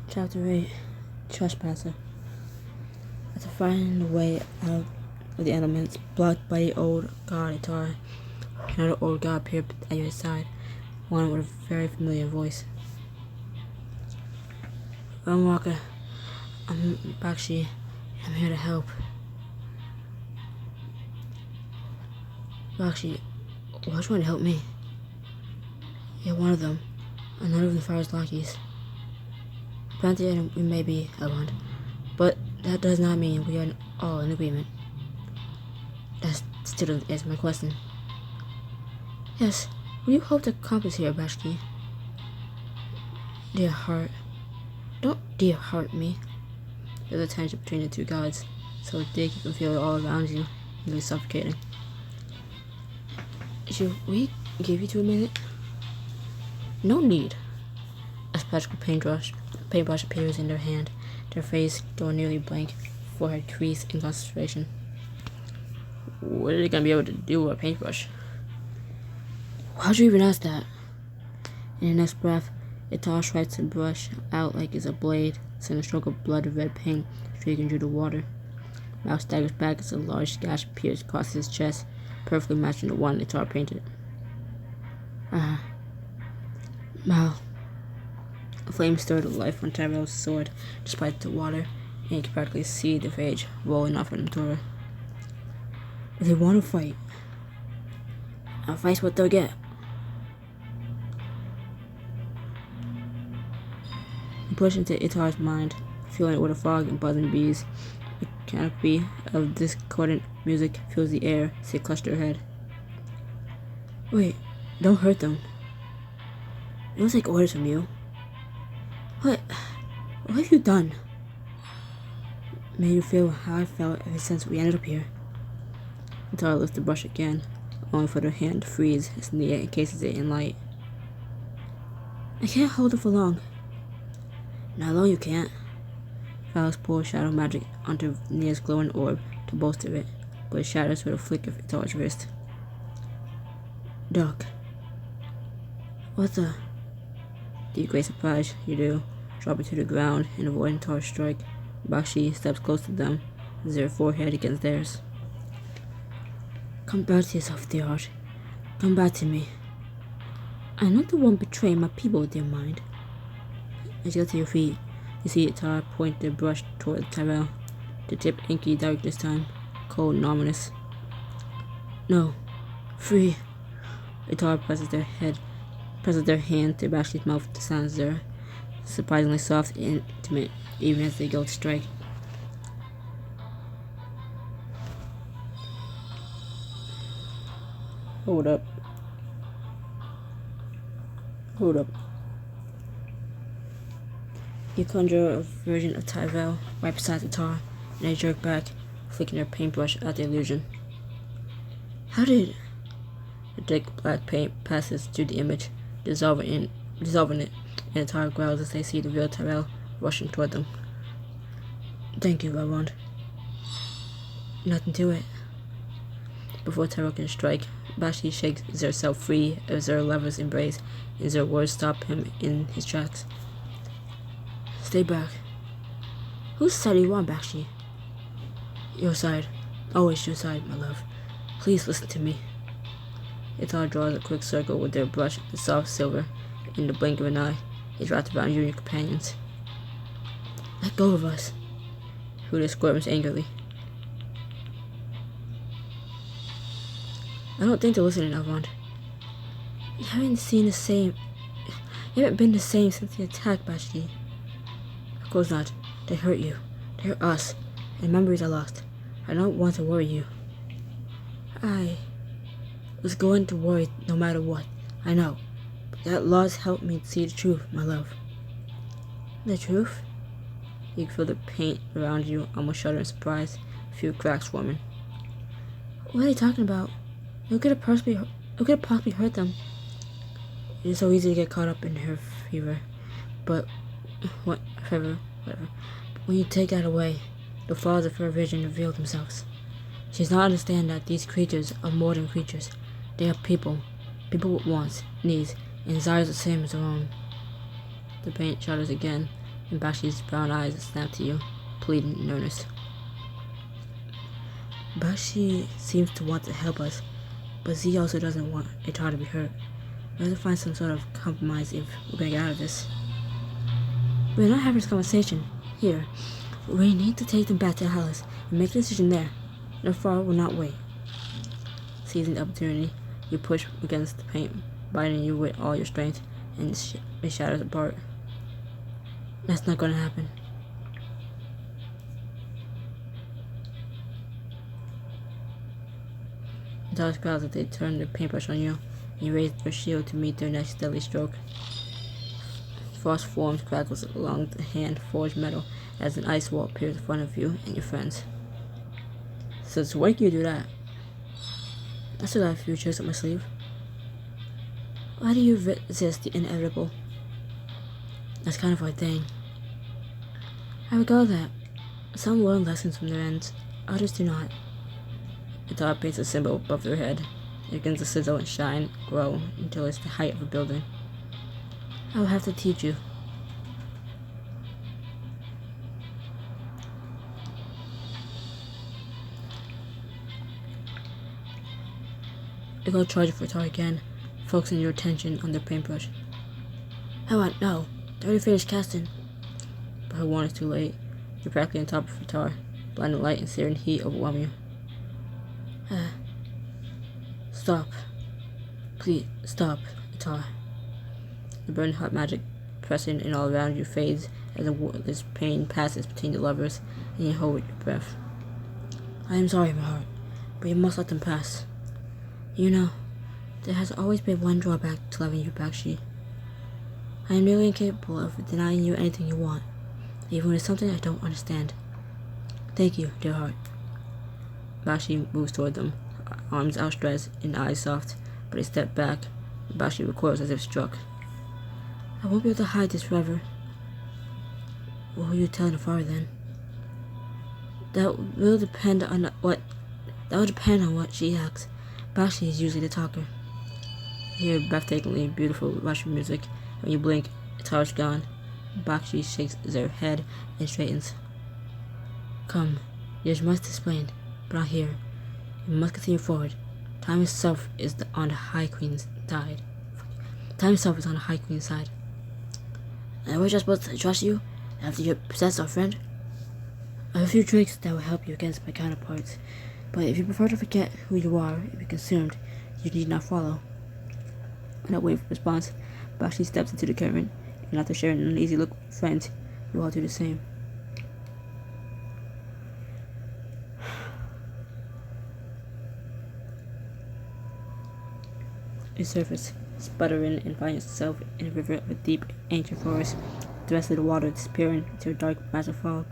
Chapter 8 Trespasser. After finding a way out of the elements blocked by the old guard Atara, another old guard appeared at your side, one with a very familiar voice. Walker, I'm Bakshi. I'm here to help. Bakshi, why would you want to help me? You're one of them, another of the Fire's lackeys. Granted, we may be aligned, but that does not mean we are all in agreement. That still is my question. Yes, what do you hope to accomplish here, Bakshi? Dear heart, don't dear heart me. There's a tension between the two gods, so thick you can feel it all around you, really suffocating. Should we give you 2 minutes? No need. A spectral paintbrush appears in their hand, their face going nearly blank, forehead creased in concentration. What are they gonna be able to do with a paintbrush? How'd you even ask that? In the next breath, Itar strikes the brush out like it's a blade, sending a stroke of blood-red paint streaking through the water. Mal staggers back as a large gash appears across his chest, perfectly matching the one Itar painted. Mal. A flame stirred to life on Tyrell's sword, despite the water, and he could practically see the rage rolling off from Tora. If they want to fight, I'll fight what they'll get. He pushed into Itar's mind, filling it with a fog and buzzing bees. The canopy of discordant music fills the air as they clutch their head. Wait, don't hurt them. It was like orders from you. What have you done? Made you feel how I felt ever since we ended up here. Tara lifts the brush again, only for her hand to freeze as Nia encases it in light. I can't hold it for long. Not long you can't. Phallus pulls shadow magic onto Nia's glowing orb to bolster it, but it shatters with a flick of Itar's wrist. Duck. What the? To your great surprise, you do. Dropping to the ground and avoiding Tar's strike, Bakshi steps close to them, as their forehead against theirs. Come back to yourself, dear heart. Come back to me. I'm not the one betraying my people, dear mind. As you get to your feet, you see Tar point the brush toward Tyrell, the tip inky dark this time, cold and ominous. No. Free. Tar presses their hand to Bakshi's mouth to sounds there. Surprisingly soft and intimate, even as they go to strike. Hold up. You conjure a version of Tyrell right beside the tar, and they jerk back, flicking their paintbrush at the illusion. How did... The thick black paint passes through the image, dissolving it, and the tar growls as they see the real Tyrell rushing toward them. Thank you, Ravond. Nothing to it. Before Tyrell can strike, Bakshi shakes herself free as their lover's embrace, and their words stop him in his tracks. Stay back. Whose side do you want, Bakshi? Your side. Always your side, my love. Please listen to me. Itar draws a quick circle with their brush of soft silver. In the blink of an eye, it's wrapped around you and your companions. Let go of us. Huda squirms angrily. I don't think they're listening, Avond. You haven't been the same since the attack, Bakshi. Of course not. They hurt you. They hurt us. And memories are lost. I don't want to worry you. I was going to worry no matter what. I know. But that loss helped me see the truth, my love. The truth? You can feel the paint around you almost shudder in surprise, a few cracks forming. What are they talking about? Who could have possibly hurt them? It is so easy to get caught up in her fever. But whatever. When you take that away, the flaws of her vision reveal themselves. She does not understand that these creatures are more than creatures. They are people. People with wants, needs, and desires the same as her own. The paint shudders again, and Bakshi's brown eyes snap to you, pleading in earnest. Bakshi seems to want to help us, but Z also doesn't want Ch8 to be hurt. We have to find some sort of compromise if we're gonna get out of this. We're not having this conversation here. We need to take them back to Alice and make a decision there. No far will not wait. Seizing the opportunity, you push against the paint, biting you with all your strength, and it shatters apart. That's not gonna happen. The dogs growls as they turn their paintbrush on you, and you raise your shield to meet their next deadly stroke. Frost forms crackles along the hand-forged metal as an ice wall appears in front of you and your friends. Since when can you do that? I still got a few tricks up my sleeve. Why do you resist the inevitable? That's kind of our thing. I recall that. Some learn lessons from their ends, others do not. The dog paints a symbol above their head. It begins to sizzle and shine, grow, until it's the height of a building. I will have to teach you. You go charging for Tar again, focusing your attention on their paintbrush. No, they already finished casting. But her warning is too late. You're practically on top of Tar. Blinding light and searing heat overwhelm you. Stop. Please, stop, Tar. The burning hot magic pressing in all around you fades as this pain passes between the lovers, and you hold your breath. I am sorry, my heart, but you must let them pass. You know, there has always been one drawback to loving you, Bakshi. I am nearly incapable of denying you anything you want, even when it's something I don't understand. Thank you, dear heart. Bakshi moves toward them, arms outstretched and eyes soft, but they step back, and Bakshi recoils as if struck. I won't be able to hide this forever. What will you tell the father then? That will depend on what she asks. Bakshi is usually the talker. You hear breathtakingly beautiful Russian music, and when you blink, Ch8's gone. Bakshi shakes their head and straightens. Come, there's much to explain, but not here. You must continue forward. Time itself is on the High Queen's side. And we're just supposed to trust you after you possess our friend? I have a few tricks that will help you against my counterparts, but if you prefer to forget who you are and be consumed, you need not follow. Without waiting for response, Bakshi steps into the current, and after sharing an uneasy look with friends, you all do the same. You surface, sputtering, and find yourself in a river of a deep, ancient forest, the rest of the water disappearing into a dark mass of fog.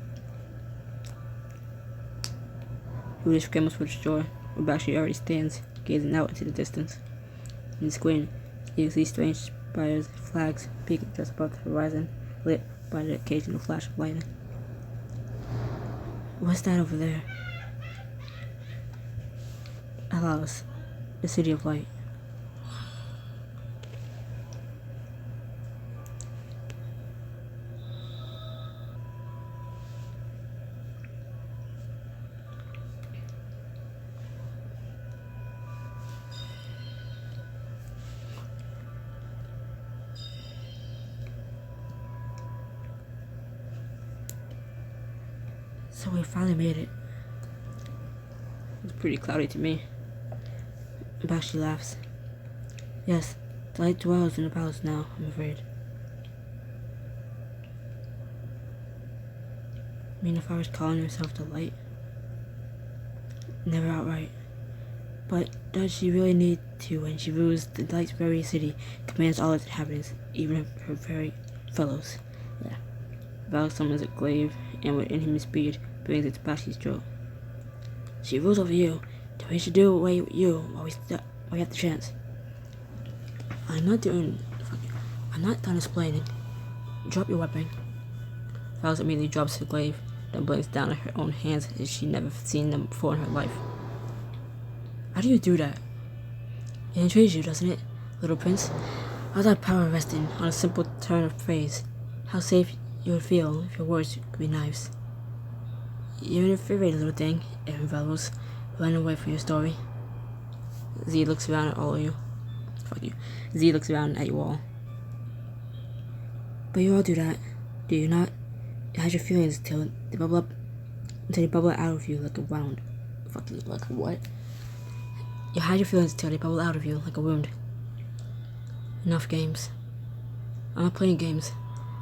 Huda scrambles for the shore, where Bakshi already stands, gazing out into the distance. In the squint, you see strange spires, flags, peeking just above the horizon, lit by the occasional flash of lightning. What's that over there? Alice, the city of light. So we finally made it. It's pretty cloudy to me. Bakshi laughs. Yes, the light dwells in the palace now, I'm afraid. I mean, if I was calling herself the light? Never outright. But does she really need to when she rules the light's very city, commands all its inhabitants, even her very fellows? Yeah. Val summons a glaive, and with inhuman speed, brings it to Bakshi's throat. She rules over you, then we should do away with you while we have the chance. I'm not done explaining. Drop your weapon. Val immediately drops her glaive, then blinks down at her own hands as she'd never seen them before in her life. How do you do that? It intrigues you, doesn't it, little prince? How's that power resting on a simple turn of phrase? How safe you would feel if your words could be knives. Even if every little thing, even valuables, run away from your story. Z looks around at all of you. Fuck you. Z looks around at you all. But you all do that, do you not? You hide your feelings until they bubble out of you like a wound. Fuck you, like a what? You hide your feelings until they bubble out of you like a wound. Enough games. I'm not playing games.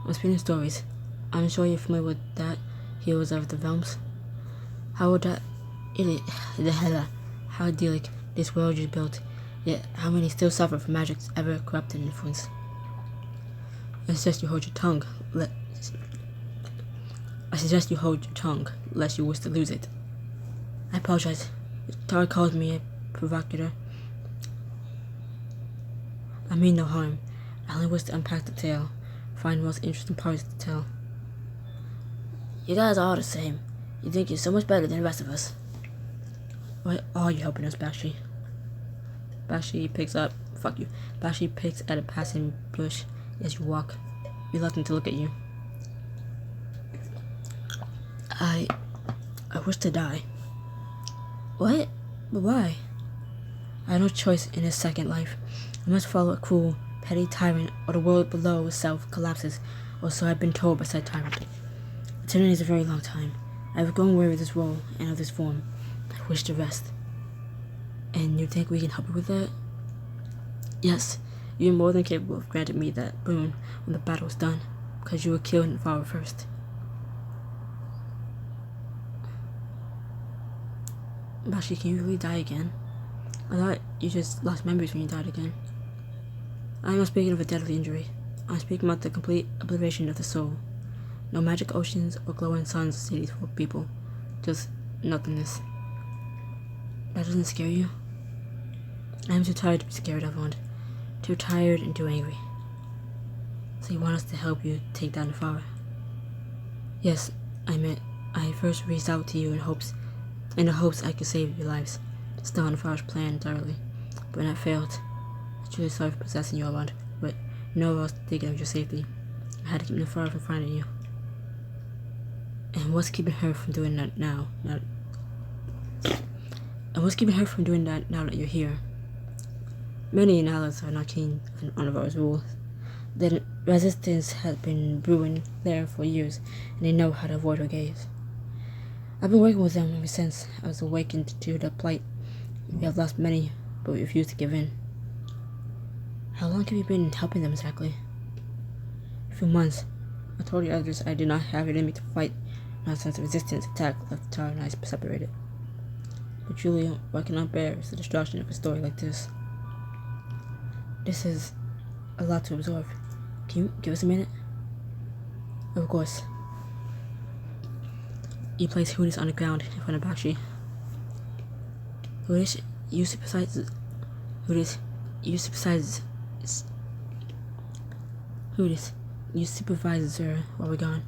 I'm spinning stories. I'm sure you're familiar with that. Heroes of the realms. How would that how idyllic this world you built, yet how many still suffer from magic's ever corrupted influence. I suggest you hold your tongue, lest you wish to lose it. I apologize. Tara calls me a provocateur. I mean no harm. I only wish to unpack the tale, find the most interesting parts to tell. You guys are all the same. You think you're so much better than the rest of us. Why are you helping us, Bakshi? Bakshi picks at a passing bush as you walk, reluctant to look at you. I wish to die. What? But why? I have no choice in this second life. I must follow a cruel, petty tyrant, or the world below itself collapses, or so I've been told by said tyrant. Eternity is a very long time. I have grown weary of this role and of this form. I wish to rest. And you think we can help you with that? Yes, you are more than capable of granting me that boon when the battle is done, because you were killed in fire first. Bakshi, can you really die again? I thought you just lost memories when you died again. I am not speaking of a deadly injury. I am speaking about the complete obliteration of the soul. No magic oceans or glowing suns or cities for people. Just nothingness. That doesn't scare you? I am too tired to be scared, Avond. Too tired and too angry. So you want us to help you take down the fire? Yes, I first reached out to you in the hopes I could save your lives. Still on the fire's plan entirely. But when that failed, I'm truly sorry for possessing you, Avond, but no one else thinking of your safety. I had to keep the fire from finding you. And what's keeping her from doing that now? And what's keeping her from doing that now that you're here? Many allies are not keen on Navarro's rule. The resistance has been brewing there for years, and they know how to avoid her gaze. I've been working with them ever since I was awakened to the plight. We have lost many, but we refuse to give in. How long have you been helping them exactly? A few months. I told the others I did not have it in me to fight. Not since the resistance attack left Tara and I separated. But Julia, what I cannot bear is the destruction of a story like this. This is a lot to absorb. Can you give us a minute? Of course. You place Hootis on the ground in front of Bakshi. Hootis, you supervise Zura while we're gone.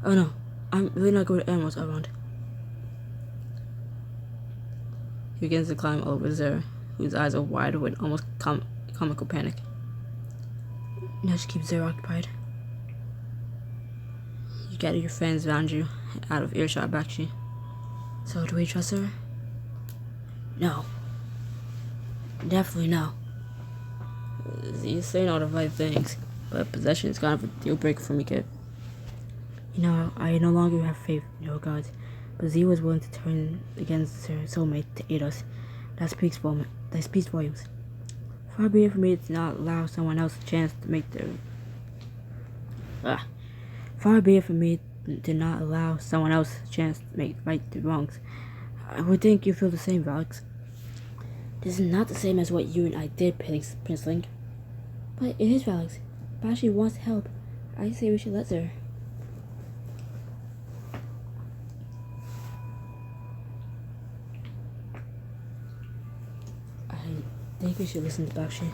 Oh no, I'm really not good at animals around. He begins to climb over Zura, whose eyes are wide with almost comical panic. Now just keep Zura occupied. You gather your friends around you, out of earshot Bakshi. So do we trust her? No. Definitely no. You're saying all the right things, but possession is kind of a deal breaker for me, kid. You know, I no longer have faith in your gods, but Z was willing to turn against her soulmate to aid us. That speaks volumes. Far be it from me to not allow someone else a chance to make their... Far be it from me to not allow someone else a chance to make right the wrongs. I would think you feel the same, Alex. This is not the same as what you and I did, Princeling. But it is, Alex. Bakshi wants to help. I say we should let her. I think we should listen to Bakshi.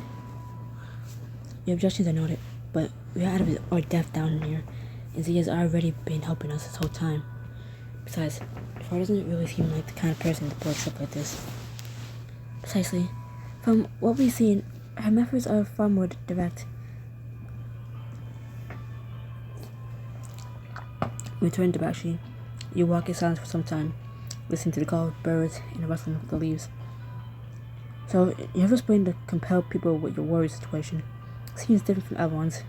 Your objections are noted, but we're out of our depth down here, and Z has already been helping us this whole time. Besides, Far doesn't really seem like the kind of person to pull a trick like this. Precisely. From what we've seen, her methods are far more direct. We return to Bakshi. You walk in silence for some time, listening to the call of birds and the rustling of the leaves. So, you ever explain to compel people with your worry situation? Seems different from everyone's.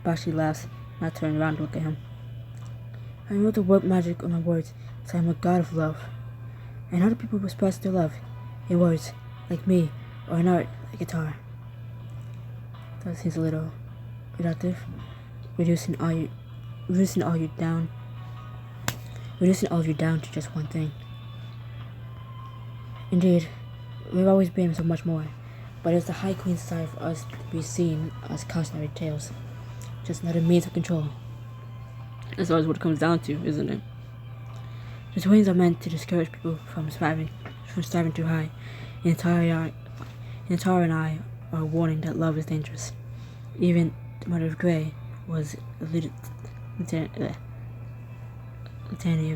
Bakshi laughs, and I turn around to look at him. I wrote the word magic on my words, so I'm a god of love. And other people express their love in words, like me, or in art, like guitar. That seems a little reductive, reducing all of you down to just one thing. Indeed, we've always been so much more, but it's the High Queen's desire for us to be seen as cautionary tales, just another means of control. That's always what it comes down to, isn't it? The twins are meant to discourage people from striving too high. And Tara and I are warning that love is dangerous. Even the Mother of Grey was a lieutenant of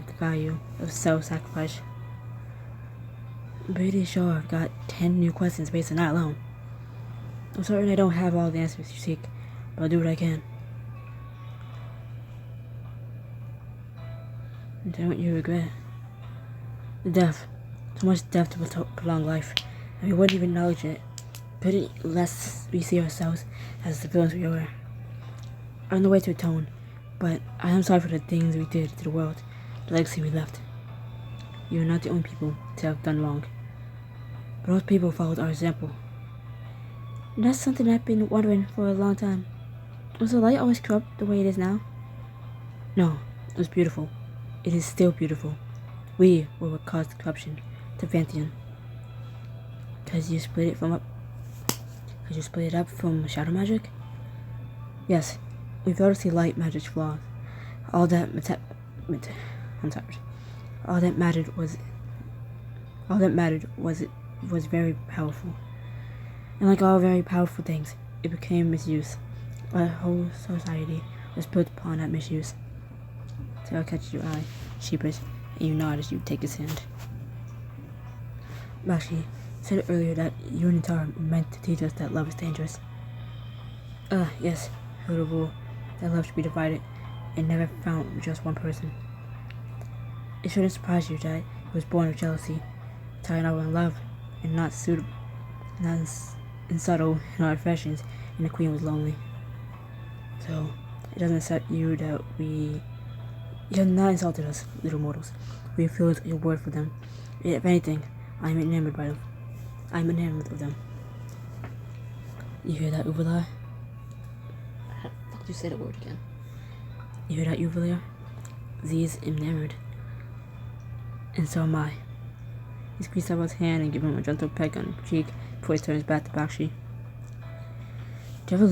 the value of self-sacrifice. I'm pretty sure I've got 10 new questions based on that alone. I'm certain I don't have all the answers you seek, but I'll do what I can. And then what you regret? The death. So much death to prolong life, and we wouldn't even acknowledge it. Couldn't unless we see ourselves as the villains we are. I'm on the way to atone, but I am sorry for the things we did to the world, the legacy we left. You are not the only people to have done wrong, but those people followed our example. And that's something I've been wondering for a long time. Was the light always corrupt the way it is now? No, it was beautiful. It is still beautiful. We were what caused the corruption to Pantheon. Because you split it up from shadow magic? Yes, we failed to see light magic's flaws. All that mattered was it was very powerful. And like all very powerful things, it became misuse. Our whole society was built upon that misuse. Tara catches your eye, sheepish, and you nod as you take his hand. Bakshi said earlier that you and Tara were meant to teach us that love is dangerous. Yes, heard a rule that love should be divided and never found with just one person. It shouldn't surprise you that it was born of jealousy. Tara and I were in love, and not subtle in our affections, and the Queen was lonely. So, it doesn't upset you that you have not insulted us, little mortals. We filled your word for them. If anything, I am enamored of them. You hear that, Uvalar? How the fuck did you say that word again? You hear that, Uvalar? Z is enamored. And so am I. He squeezed Tara's hand and gave him a gentle peck on the cheek before he turns back to Bakshi. Do you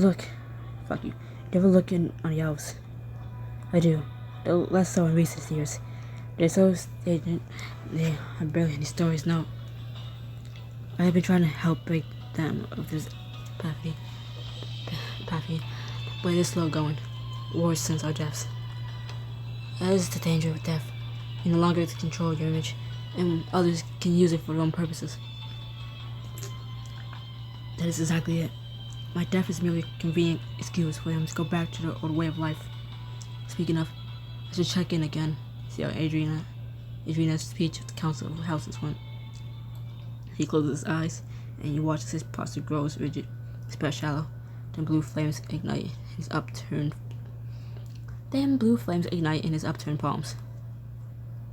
ever look on the elves? I do. Though less so in recent years. They're so stagnant, they are barely any stories now. I have been trying to help break them of this apathy, but it is slow going. Wars since our deaths. That is the danger of death. You no longer control your image, and others can use it for their own purposes. That is exactly it. My death is merely a convenient excuse for them to go back to their old way of life. Speaking of, I should check in again, see how Adriana's speech at the Council of Houses went. He closes his eyes, and you watch as his posture grows rigid, spread shallow. Then blue flames ignite in his upturned palms.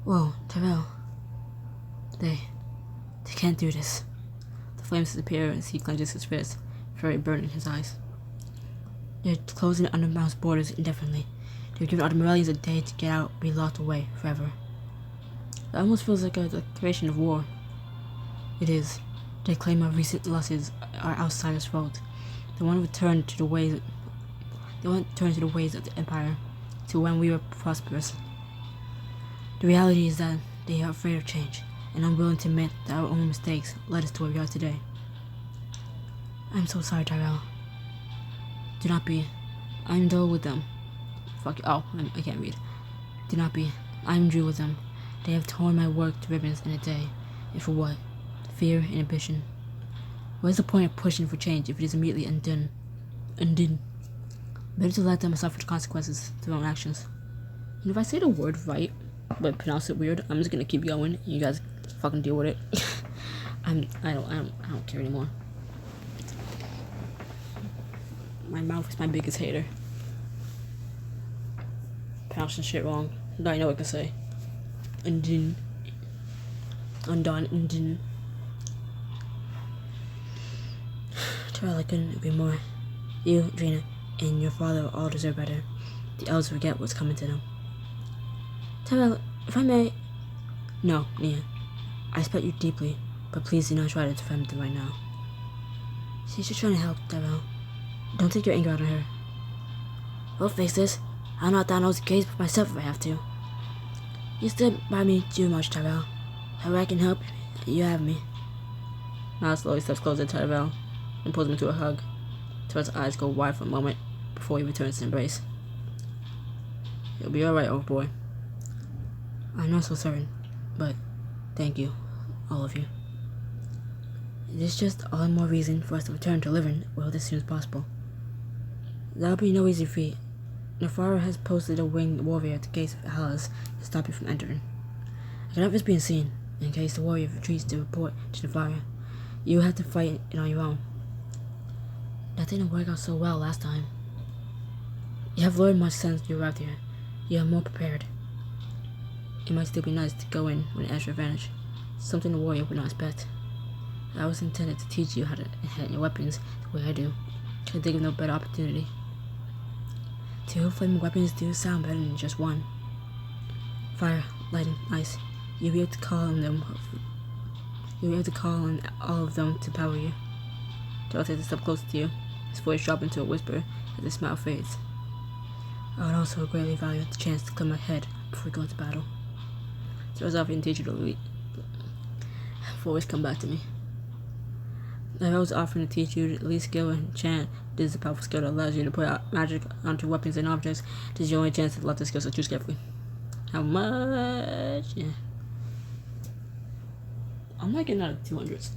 Whoa, Tyrell. They can't do this. The flames disappear as he clenches his fist, fury burning his eyes. They're closing Undermount's borders indefinitely. They've given Autumnalians a day to get out or be locked away forever. It almost feels like a declaration of war. It is. They claim our recent losses are outsiders' fault. They want to return to the ways of the Empire, to when we were prosperous. The reality is that they are afraid of change, and unwilling to admit that our own mistakes led us to where we are today. I'm so sorry, Tyrell. Do not be. I'm dull with them. Fuck you. Oh, I can't read. Do not be. I'm Drew with them. They have torn my work to ribbons in a day. And for what? Fear and ambition. What is the point of pushing for change if it is immediately undone? Better to let them suffer the consequences of their own actions. And if I say the word right, but pronounce it weird, I'm just gonna keep going. And you guys fucking deal with it. I don't care anymore. My mouth is my biggest hater. Pronouncing shit wrong. Now I know what I can say. Undone. Terrell, I couldn't agree more. You, Drina, and your father all deserve better. The elves forget what's coming to them. Terrell, if I may... No, Nia. I respect you deeply, but please do not try to defend them right now. She's just trying to help, Terrell. Don't take your anger out on her. We'll fix this. I'll knock down those gates for myself if I have to. You stood by me too much, Tyrell. However I can help, you have me. Miles slowly steps closer to Tyrell and pulls him into a hug. Tyrell's eyes go wide for a moment before he returns to embrace. You'll be alright, old boy. I'm not so certain, but thank you, all of you. It is just all the more reason for us to return to living well as soon as possible. That'll be no easy feat. Nefara has posted a winged warrior at the gates of Hellas to stop you from entering. I cannot risk being seen, in case the warrior retreats to report to Nefara. You have to fight it on your own. That didn't work out so well last time. You have learned much since you arrived here. You are more prepared. It might still be nice to go in with an extra advantage, something the warrior would not expect. I was intended to teach you how to handle your weapons the way I do. Could think of no better opportunity. 2 flaming weapons do sound better than just one. Fire, lightning, ice. You'll be able to call on them. You'll be able to call on all of them to power you. Darrell takes a step closer to you, his voice drops into a whisper as his smile fades. I would also greatly value the chance to clear my head before we go into battle. Darrell's offering to teach you to lead. Always come back to me. I was offering to teach you the elite skill and chant. This is a powerful skill that allows you to put out magic onto weapons and objects. This is your only chance to love this skill, so choose carefully. How much? Yeah. I'm not getting out of 200s.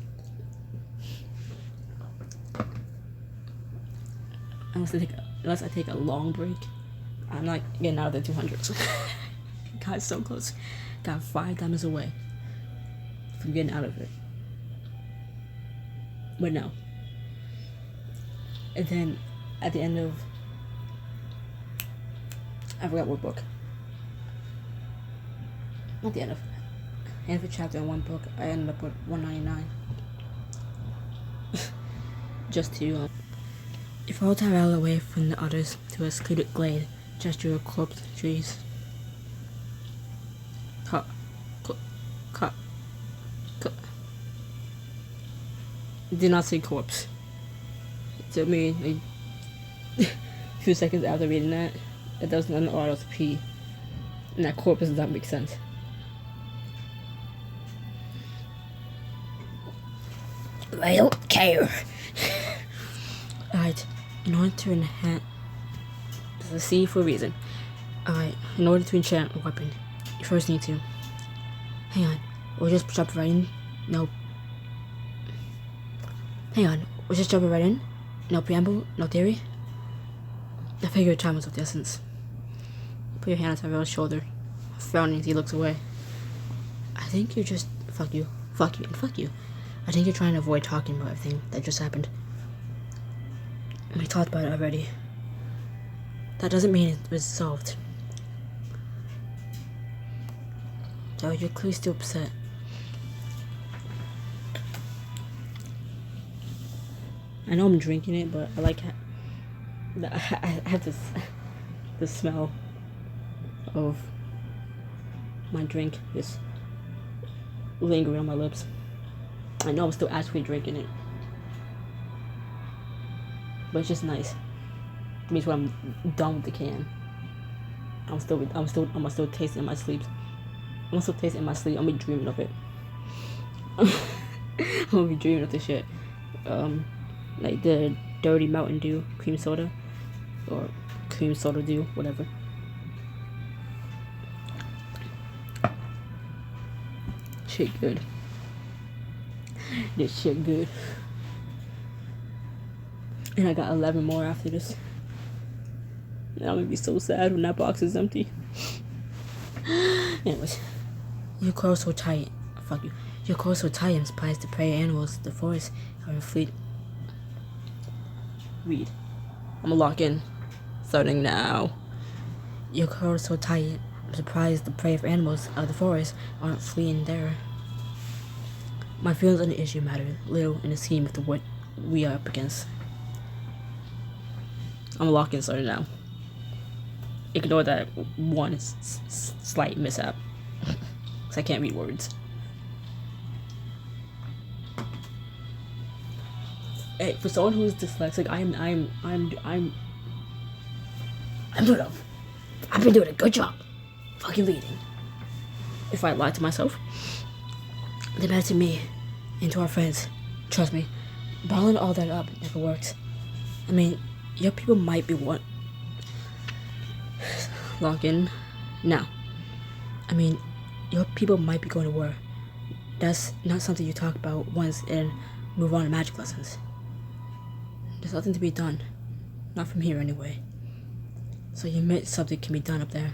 Unless I take a long break, I'm not getting out of the 200s. God, so close. Got 5 diamonds away from getting out of it. But no. And then at the end of, I forgot what book. Not the end of a chapter in one book, I ended up with 199. Just to you follow Tyrell away from the others to a secluded glade, gesture of corpse trees. Cut. Did not say corpse. It took me a few seconds after reading that. It doesn't know how to pee. And that corpse does not make sense. I don't care. Alright, in order to enhance the C for a reason. Alright, in order to enchant a weapon, you first need to. Hang on, we'll just jump right in. No. Hang on, we'll just jump right in. No preamble, no theory. I figured time was of the essence. Put your hand on Tyrell's shoulder, frowning as he looks away. I think you're just fuck you, and fuck you. I think you're trying to avoid talking about everything that just happened. We talked about it already. That doesn't mean it was solved. So you're clearly still upset. I know I'm drinking it, but I like I have the smell of my drink is lingering on my lips. I know I'm still actually drinking it, but it's just nice. It means when I'm done with the can, I'm still tasting it in my sleep. I'm still tasting it in my sleep. I'm gonna be dreaming of it. I'm gonna be dreaming of this shit. Like the dirty Mountain Dew cream soda, or cream soda dew, whatever. Shit good. This shit good. And I got 11 more after this. And I'm gonna be so sad when that box is empty. Anyways, you curl so tight. Fuck you. Your curl so tight. I'm surprised the prey animals, the forest, are in fleet. Read. I'm gonna lock in. Starting now. Your curl so tight. I'm surprised the prey of animals of the forest aren't fleeing there. My feelings on the issue matter little in the scheme of what we are up against. I'm locking starting now. Ignore that one slight mishap, because I can't read words. Hey, for someone who's dyslexic, I'm doing a, I've been doing a good job, fucking reading. If I lied to myself, they matter to me and to our friends. Trust me, bottling all that up never works. I mean, your people might be one. Log in now. I mean, your people might be going to war. That's not something you talk about once and move on to magic lessons. There's nothing to be done. Not from here anyway. So you admit something can be done up there.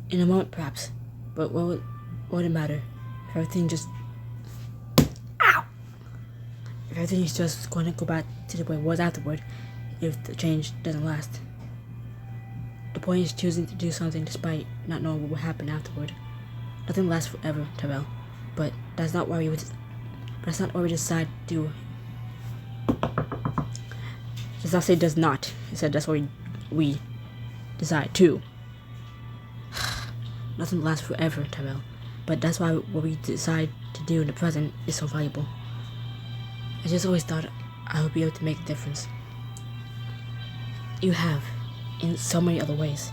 In a moment perhaps. But what would it matter? If everything just... Ow! If everything is just going to go back to the way it was afterward, if the change doesn't last. The point is choosing to do something despite not knowing what will happen afterward. Nothing lasts forever, Tyrell. But that's not why we decide to do. Does not say does not. It said that's why we decide to. Nothing lasts forever, Tyrell. But that's why what we decide to do in the present is so valuable. I just always thought I would be able to make a difference. You have. In so many other ways.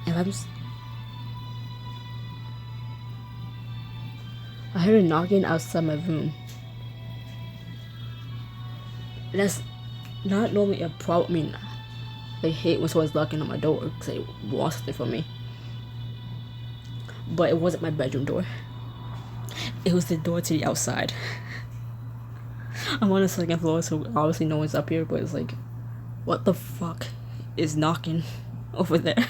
And I heard a knocking outside my room. That's not normally a problem. I mean, I hate when someone's knocking on my door because they want something from me. But it wasn't my bedroom door. It was the door to the outside. I'm on the second floor, so obviously no one's up here, but it's like, what the fuck is knocking over there?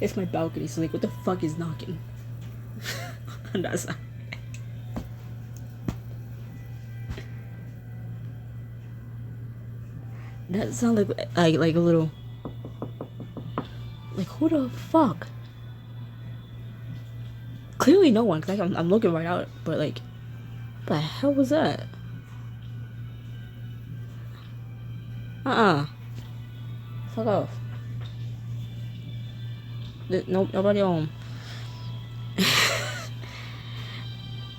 It's my balcony, so like, what the fuck is knocking? On that side. That sounds like a little... Like, who the fuck? Clearly no one, because I'm looking right out, but like, what the hell was that? Fuck off. Nope, nobody home.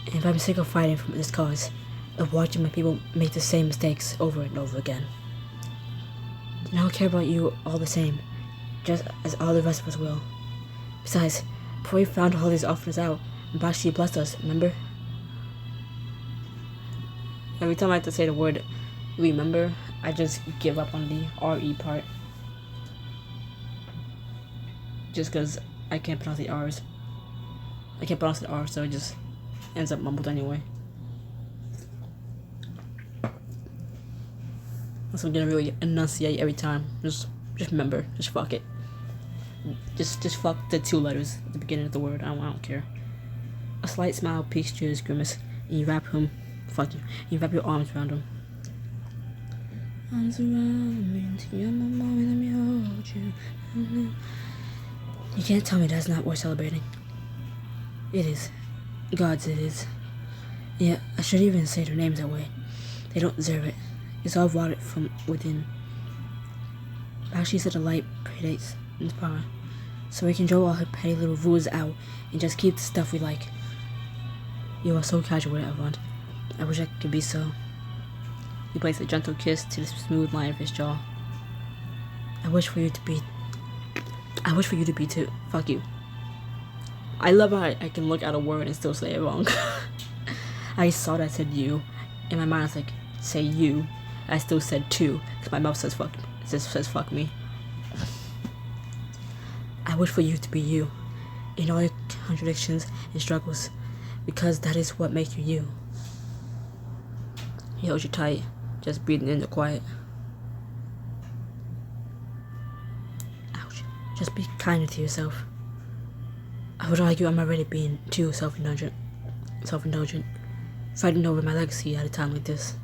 If I'm sick of fighting for this cause, of watching my people make the same mistakes over and over again, then I'll care about you all the same, just as all the rest of us will. Besides, before we found all these offers out, Bk3 blessed us, remember? Every time I have to say the word remember, I just give up on the RE part. Just because I can't pronounce the R's. I can't pronounce the R, so it just ends up mumbled anyway. So I'm gonna really enunciate every time. Just remember. Just fuck it. Just fuck the two letters at the beginning of the word. I don't care. A slight smile peeks to his grimace, and you wrap him. Fuck you. You wrap your arms around him. Arms around me, you're my mom, let me hold you. You can't tell me that's not worth celebrating. It is. God's it is. Yeah, I shouldn't even say their names that way. They don't deserve it. It's all rotted from within. Bk3 said the light predates its power, so we can draw all her petty little rules out and just keep the stuff we like. You are so casual with it, everyone. I wish I could be so. He placed a gentle kiss to the smooth line of his jaw. I wish for you to be too. Fuck you. I love how I can look at a word and still say it wrong. I saw that I said you. In my mind I was like, say you. I still said two, because my mouth says fuck. It says fuck me. I wish for you to be you, in all your contradictions and struggles, because that is what makes you you. He holds you tight, just breathing in the quiet. Ouch. Just be kinder to yourself. I would argue I'm already being too self-indulgent, fighting over my legacy at a time like this.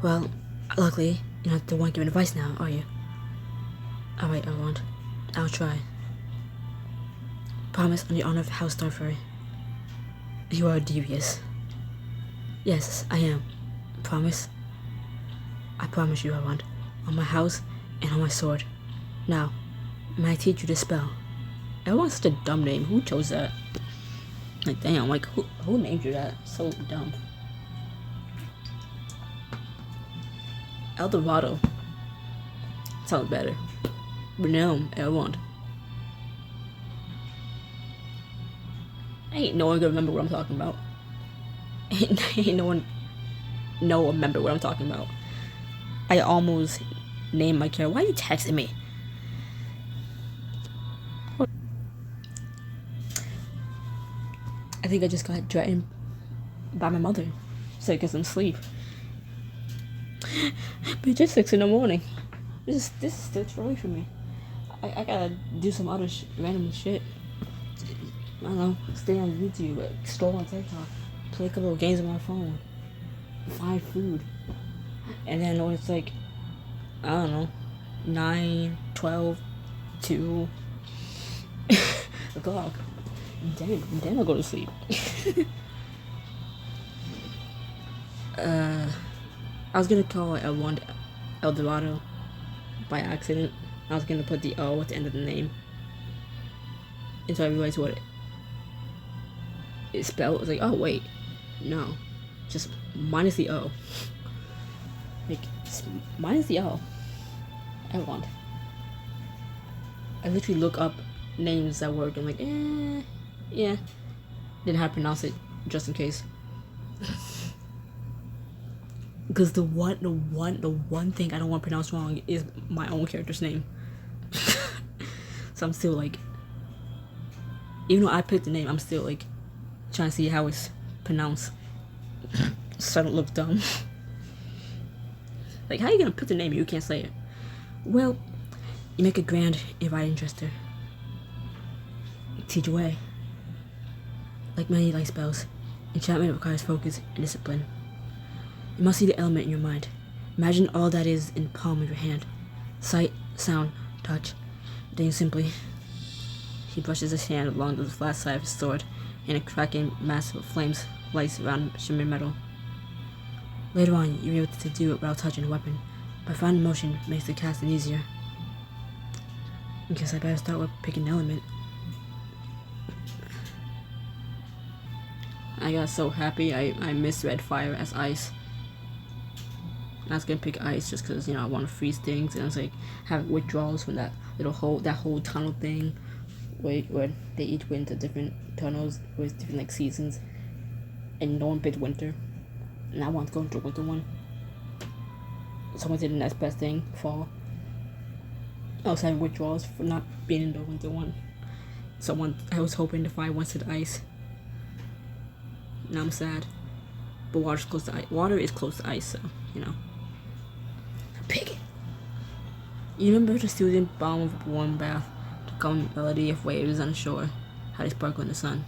Well, luckily, you're not the one giving advice now, are you? Alright, I won't. I'll try. Promise on the honor of House Starfurry. You are devious. Yes, I am. Promise? I promise you I won't. On my house and on my sword. Now, may I teach you to spell? Everyone's such a dumb name. Who chose that? Like, damn, like, who named you that? So dumb. Eldorado. Sounds better. Renown, Elrond. Ain't no one gonna remember what I'm talking about. Ain't no one remember what I'm talking about. I almost named my character. Why are you texting me? I think I just got threatened by my mother. So I get some sleep. But it's just 6 in the morning. This is still too early for me. I gotta do some other random shit. I don't know, stay on YouTube, scroll on TikTok, play a couple of games on my phone, find food. And then when it's like, I don't know, 9, 12, 2 o'clock, then I'll go to sleep. I was gonna call it Eldorado by accident. I was gonna put the O at the end of the name. Until I realized what it spelled. I was like, oh wait, no, just minus the O. Like, minus the O. Elrond. I literally look up names that work. I'm like, yeah. Didn't have to pronounce it just in case. Because the one thing I don't want to pronounce wrong is my own character's name. So I'm still like, even though I picked the name, I'm still like trying to see how it's pronounced, so I don't look dumb. Like, how are you gonna pick the name if you can't say it? Well, you make a grand inviting gesture. Teach away. Like many light spells, enchantment requires focus and discipline. You must see the element in your mind. Imagine all that is in the palm of your hand. Sight, sound, touch. Then you simply... He brushes his hand along the flat side of his sword, and a cracking mass of flames lights around shimmering metal. Later on, you're able to do it without touching the weapon, but finding motion makes the casting easier. I guess I better start with picking an element. I got so happy I misread fire as ice. I was gonna pick ice just because, you know, I want to freeze things, and I was like, have withdrawals from that whole tunnel thing, where they each went to different tunnels with different like seasons, and no one picked winter, and I want to go into the winter one. Someone did the next best thing, fall. I was having withdrawals for not being in the winter one. I was hoping to find one to the ice. Now I'm sad, but water is close to ice, so you know. Pick it. You remember the soothing balm of a warm bath, the calm melody of waves on the shore, how they sparkle in the sun.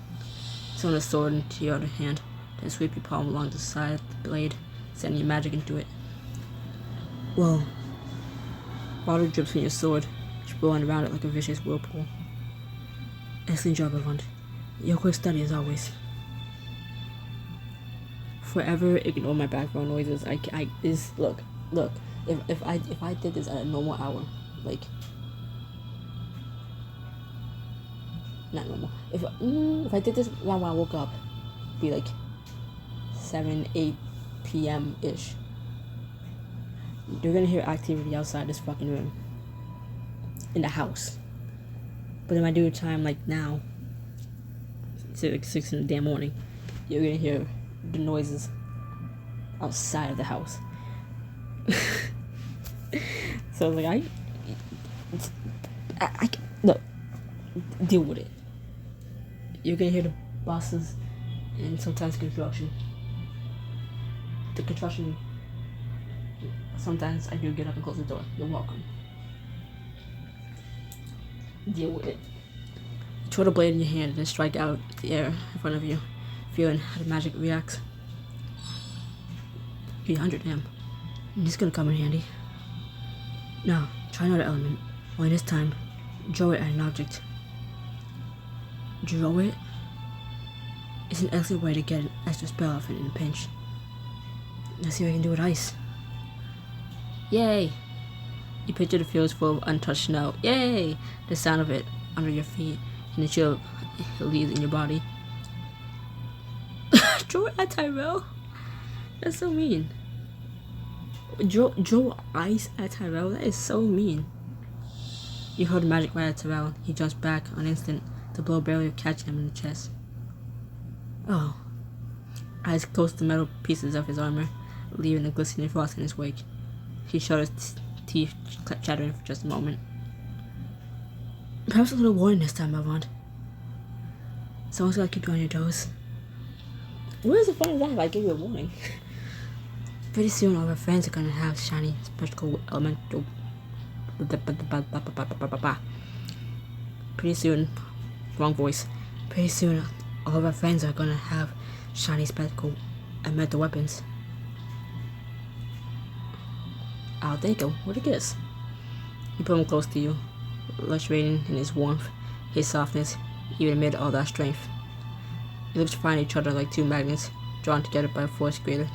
Swing the sword into your other hand, then sweep your palm along the side of the blade, sending your magic into it. Well, water drips from your sword, swirling around it like a vicious whirlpool. Excellent job, Elrond. Your quick study as always. Forever ignore my background noises. Look. If I did this at a normal hour, like, not normal. If I did this around when I woke up, it'd be like 7-8 p.m. ish. You're gonna hear activity outside this fucking room, in the house. But in my due time, like now, it's like 6 in the damn morning, you're gonna hear the noises outside of the house. So like I look, deal with it. You're gonna hear the buses and sometimes construction. The construction. Sometimes I do get up and close the door. You're welcome. Deal with it. You throw the blade in your hand and then strike out the air in front of you, feeling how the magic reacts. 300 him. This is gonna come in handy. Now, try another element. Only this time, draw it at an object. Draw it? It's an excellent way to get an extra spell off in a pinch. Let's see what I can do with ice. Yay! You picture the fields full of untouched snow. Yay! The sound of it under your feet and the chill it leaves in your body. Draw it at Tyrell? That's so mean. Draw ice at Tyrell? That is so mean. You heard the magic right at Tyrell. He jumps back on instant, the blow barely catching him in the chest. Oh. Eyes close to the metal pieces of his armor, leaving a glistening frost in his wake. He shut his teeth, chattering for just a moment. Perhaps a little warning this time, Avant. Someone's gotta keep you on your toes. Where's the fun of that if I give you a warning? Pretty soon all our friends are gonna have shiny, spectacle elemental. Pretty soon, wrong voice. Pretty soon all of our friends are gonna have shiny, spectacle elemental weapons. I'll take him. What a kiss. You put him close to you, luxuriating in his warmth, his softness, even amid all that strength. Your lips find each other like two magnets, drawn together by a force greater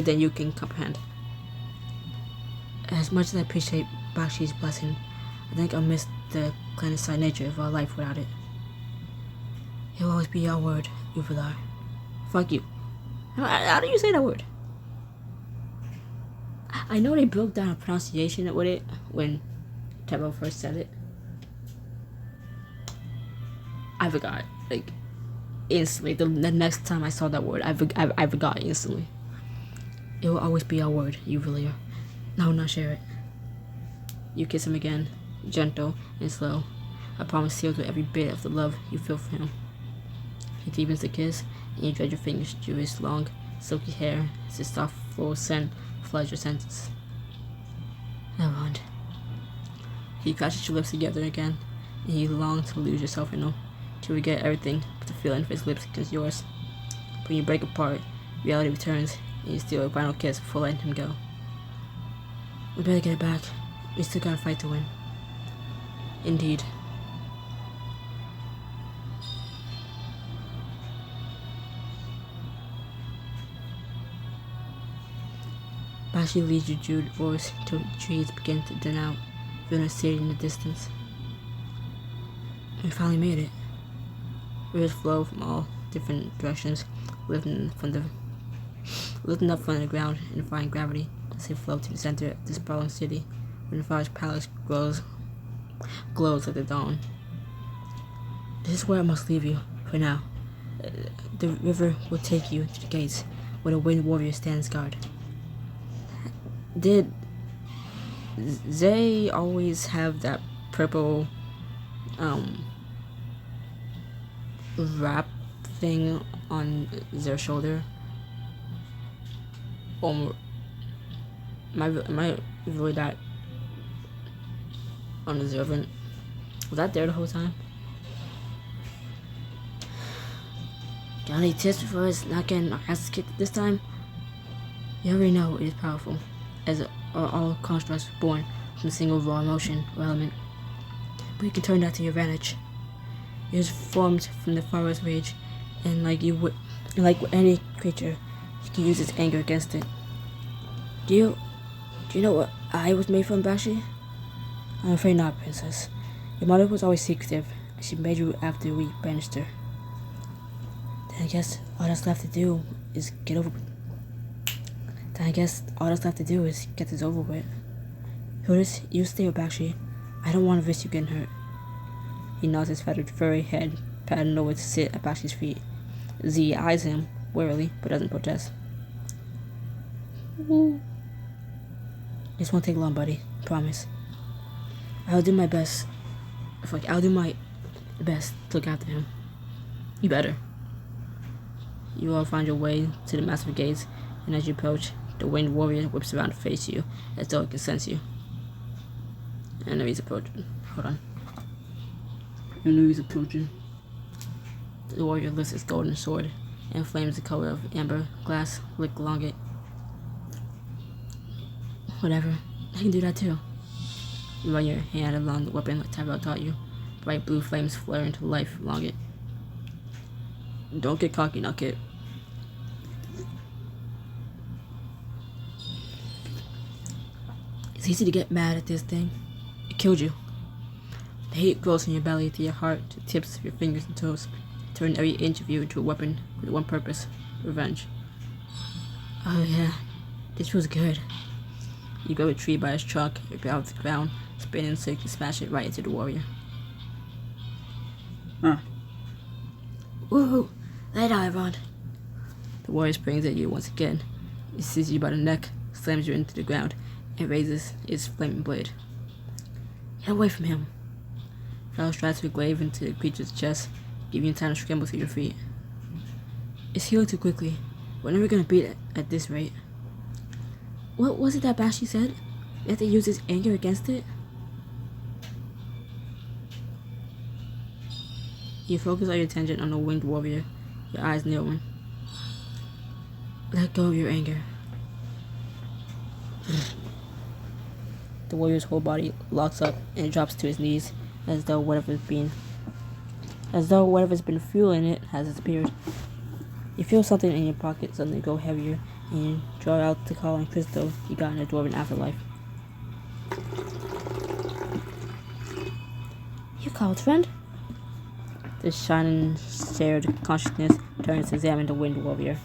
than you can comprehend. As much as I appreciate Bakshi's blessing, I think I'll miss the clandestine nature of our life without it. It'll always be our word, Uvalar. Fuck you. How do you say that word? I know they broke down a pronunciation with it when Tebo first said it. I forgot, like, instantly. The next time I saw that word, I forgot instantly. It will always be our word, Uvalar. Now not share it. You kiss him again, gentle and slow. I promise sealed with every bit of the love you feel for him. He deepens the kiss, and you drag your fingers through his long, silky hair as his soft flow of scent floods your senses. Avant. He clashes your lips together again, and you long to lose yourself in them, to forget everything but the feeling of his lips against yours. But when you break apart, reality returns, and you steal a final kiss before letting him go. We better get it back. We still gotta fight to win. Indeed. Bakshi leads you through the forest till trees begin to thin out, feeling a city in the distance. We finally made it. Rivers flow from all different directions, lifting up from the ground in defying gravity as they flow to the center of the sprawling city, where the forest palace glows like the dawn. This is where I must leave you for now. The river will take you to the gates, where the wind warrior stands guard. Did they always have that purple wrap thing on their shoulder? Am I really that unobservant? Was that there the whole time? Got any tips for us not getting our asses kicked this time? You already know it is powerful, as are all constructs born from a single raw emotion or element. But you can turn that to your advantage. It was formed from the forest rage, and like with any creature, you can use its anger against it. Do you know what I was made from, Bakshi? I'm afraid not, Princess. Your mother was always secretive, and she made you after we banished her. Then I guess all that's left to do is get this over with. Hildas, you stay with Bakshi. I don't want to risk you getting hurt. He nods his feathered, furry head, patting over to sit at Bakshi's feet. Z eyes him warily, but doesn't protest. This won't take long, buddy. Promise. I'll do my best. I'll do my best to look after him. You better. You all find your way to the massive gates, and as you approach, The winged warrior whips around to face you, as though it can sense you. Enemies approaching. Hold on. Enemies approaching. The warrior lifts his golden sword, and flames the color of amber glass lick along it. Whatever, I can do that too. You run your hand along the weapon like Tyrell taught you. Bright blue flames flare into life along it. Don't get cocky now, kid. It's easy to get mad at this thing. It killed you. The hate grows from your belly to your heart, to the tips of your fingers and toes. Turn every inch of you into a weapon with one purpose: revenge. Oh yeah, this feels good. You grab a tree by its trunk, rip it out of the ground, spin and so you can smash it right into the warrior. Woohoo! Lay down, everyone. The warrior springs at you once again. It seizes you by the neck, slams you into the ground, and raises its flaming blade. Get away from him. Fellow strides with glaive into the creature's chest, giving you time to scramble to your feet. It's healing too quickly. We're never gonna beat it at this rate. What was it that Bashi said? You have to use his anger against it? You focus all your attention on the winged warrior, your eyes narrowing. Let go of your anger. The warrior's whole body locks up and drops to his knees, as though whatever's been fueling it has disappeared. You feel something in your pocket suddenly go heavier, and you draw out the calling crystal you got in the dwarven afterlife. You called, friend? The shining shared consciousness turns to examine the winged warrior,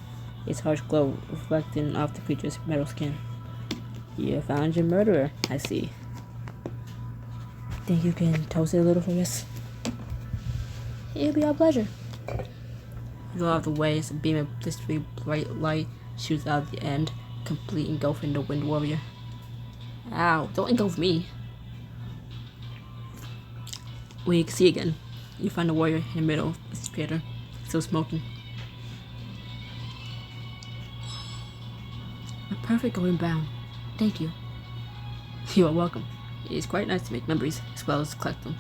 its harsh glow reflecting off the creature's metal skin. You found your murderer, I see. Think you can toast it a little for us? It'll be our pleasure. You go out of the way as a beam of blisteringly bright light shoots out of the end, complete engulfing the winged warrior. Ow, don't engulf me. When you can see again, you find the warrior in the middle of the crater, still smoking. A perfect golden brown. Thank you. You are welcome. It is quite nice to make memories as well as collect them.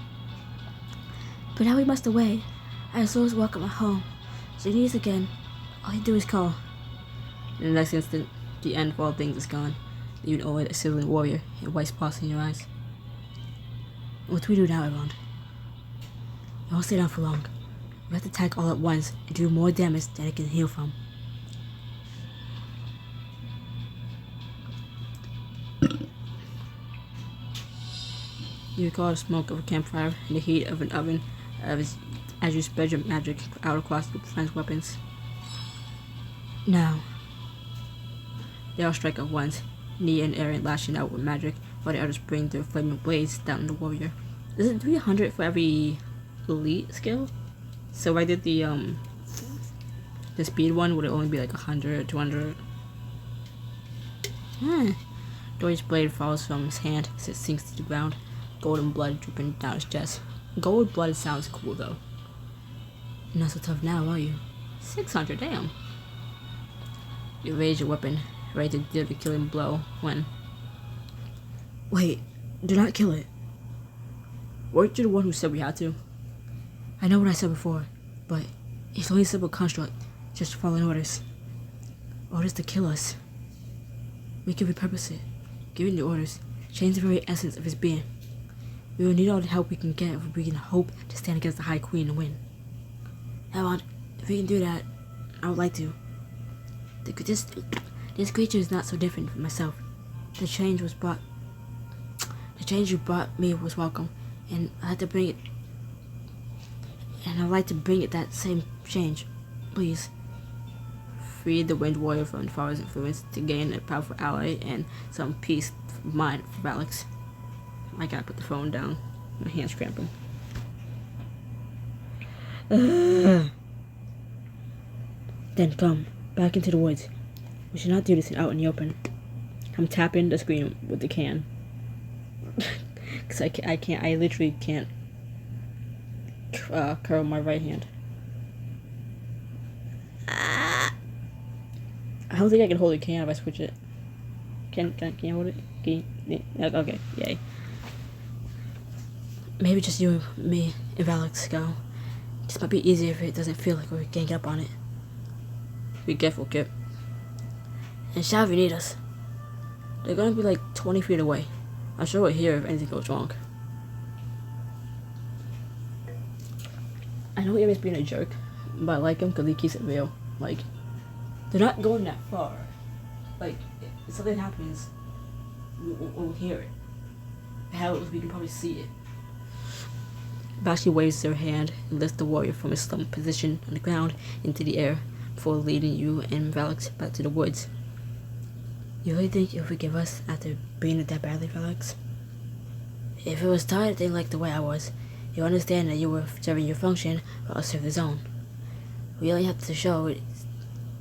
But now we must away. Our souls welcome at home. So you need us again. All you do is call. In the next instant, the end of all things is gone, leaving only a sizzling warrior and white spots in your eyes. What do we do now, everyone? It won't stay down for long. We have to attack all at once and do more damage than it can heal from. You recall the smoke of a campfire and the heat of an oven as you spread your magic out across the friend's weapons. Now, they all strike at once, Nia and Aaron lashing out with magic, while the others bring their flaming blades down on the warrior. Is it 300 for every elite skill? So if I did the speed one, would it only be like 100, 200? Dory's blade falls from his hand as it sinks to the ground, golden blood dripping down his chest. Gold blood sounds cool though. You're not so tough now, are you? 600, damn. You raise your weapon, ready to deal the killing blow when... Wait, do not kill it. Weren't you the one who said we had to? I know what I said before, but it's only a simple construct, just following orders. Orders to kill us. We can repurpose it, give it the orders, change the very essence of its being. We will need all the help we can get if we can hope to stand against the High Queen and win. Now, if we can do that, I would like to. This creature is not so different from myself. The change you brought me was welcome, and I had to bring it. And I'd like to bring it that same change. Please. Free the Wind Warrior from Farah's influence to gain a powerful ally and some peace of mind for Alex. I gotta put the phone down. My hand's cramping. Then come, back into the woods. We should not do this out in the open. I'm tapping the screen with the can. Cause I literally can't curl my right hand. I don't think I can hold a can if I switch it. Can you hold it? Okay, yay. Maybe just you, me, and Alex go. This might be easier if it doesn't feel like we're ganging up on it. Be careful, Kip. And shout if you need us. They're gonna be like 20 feet away. I'm sure we're here if anything goes wrong. I know Amy's being a jerk, but I like him because he keeps it real. Like, they're not going that far. Like, if something happens, we'll hear it. Hell, we can probably see it. Bashi waves her hand and lifts the warrior from his slumped position on the ground into the air before leading you and Valix back to the woods. You really think you'll forgive us after being it that badly, Valix? If it was tired thing like the way I was, you understand that you were serving your function while I served his own. We only have to show it.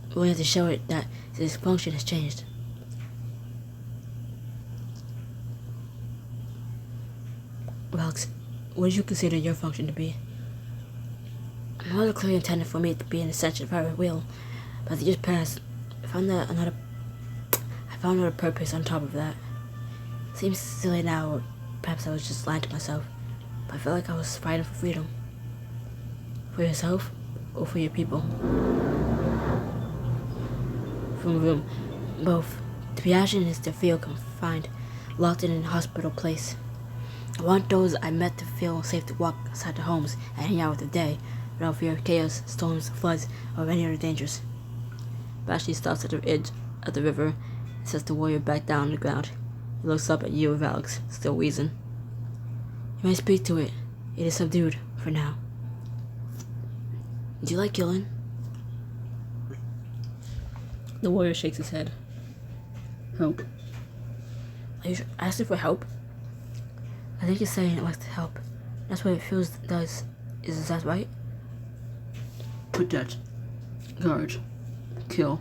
We only have to show it that his function has changed. Valix, what did you consider your function to be? It was clearly intended for me to be an essential part of will, but as the years passed, I found another purpose on top of that. Seems silly now, or perhaps I was just lying to myself, but I felt like I was fighting for freedom. For yourself, or for your people? From room, both. To be action is to feel confined, locked in a hospital place. I want those I met to feel safe to walk outside their homes and hang out with the day, without fear of chaos, storms, floods, or any other dangers. Bashi stops at the edge of the river and sets the warrior back down on the ground. He looks up at you with Alex, still wheezing. You may speak to it. It is subdued, for now. Do you like killing? The warrior shakes his head. Help. Are you asking for help? I think he's saying it likes to help. That's what it feels does. Is that right? Protect. Guard. Kill.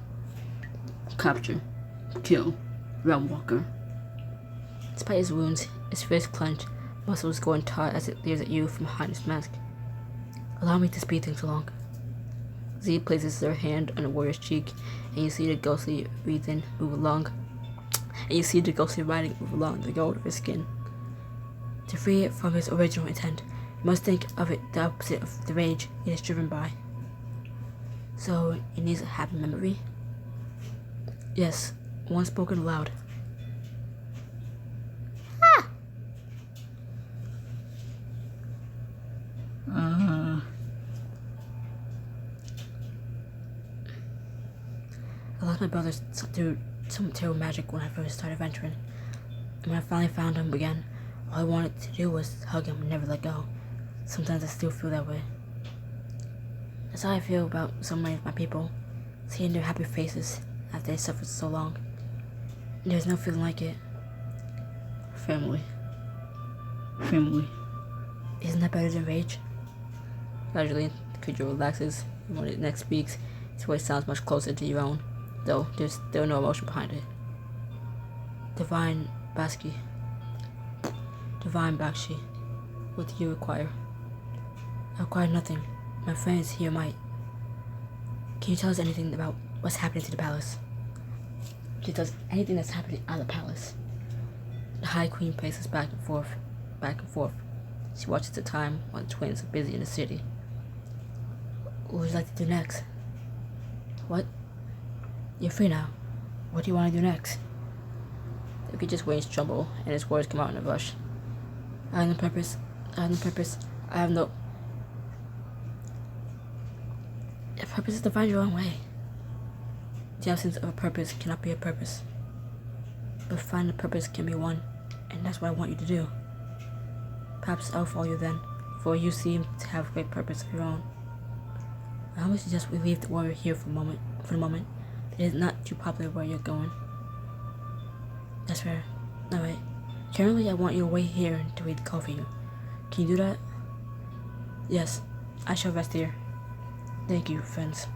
Capture. Kill. Realm Walker. Despite his wounds, his fist clenched, muscles going taut as it leers at you from behind his mask. Allow me to speed things along. Z places her hand on the warrior's cheek, and you see the ghostly writing move along. The gold of his skin. To free it from its original intent, you must think of it the opposite of the rage it is driven by. So, it needs a happy memory? Yes, one spoken aloud. Ah! I lost my brother through some terrible magic when I first started venturing. And when I finally found him again, all I wanted to do was hug him and never let go. Sometimes I still feel that way. That's how I feel about so many of my people, seeing their happy faces after they suffered so long. And there's no feeling like it. Family. Isn't that better than rage? Gradually, the creature relaxes, and when it next speaks, its voice sounds much closer to your own, though there's still no emotion behind it. Divine Bakshi, what do you require? I require nothing. My friends here might. Can you tell us anything about what's happening to the palace? Can you tell us anything that's happening at the palace? The High Queen paces back and forth. She watches the time while the twins are busy in the city. What would you like to do next? What? You're free now. What do you want to do next? The creature's wings tremble, and his words come out in a rush. I have no purpose. A purpose is to find your own way. The absence of a purpose cannot be a purpose. But finding a purpose can be one, and that's what I want you to do. Perhaps I'll follow you then, for you seem to have a great purpose of your own. I only suggest we leave the warrior here for the moment. It is not too popular where you're going. That's fair. Alright. Currently, I want you to wait here until we call for you. Can you do that? Yes. I shall rest here. Thank you, friends.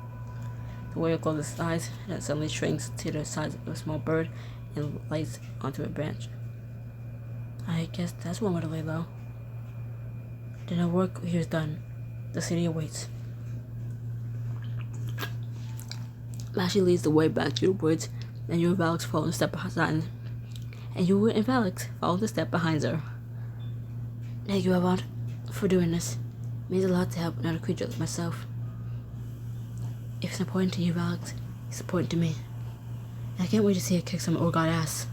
The warrior closes his eyes, and then suddenly shrinks to the size of a small bird and lights onto a branch. I guess that's one way to lay low. Then our work here is done. The city awaits. Bashi leads the way back to the woods, and you and Alex follow and step and you and Alex followed the step behind her. Thank you, Avon, for doing this. It means a lot to help another creature like myself. If it's important to you, Alex, it's important to me. And I can't wait to see it kick some Orgot ass.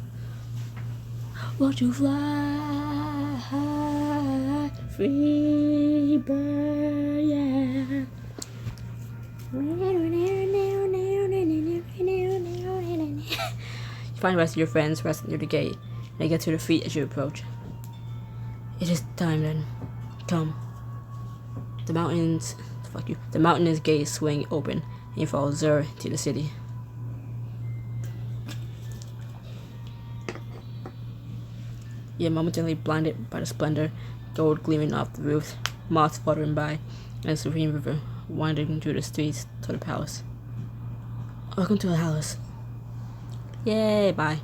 Won't you fly high, free bird, yeah. You find the rest of your friends resting near the gate, and they get to their feet as you approach. It is time then. Come. The mountain's gates swing open, and you follow Zur to the city. You are momentarily blinded by the splendor, gold gleaming off the roof, moths fluttering by, and a serene river winding through the streets to the palace. Welcome to the palace. Yay, bye.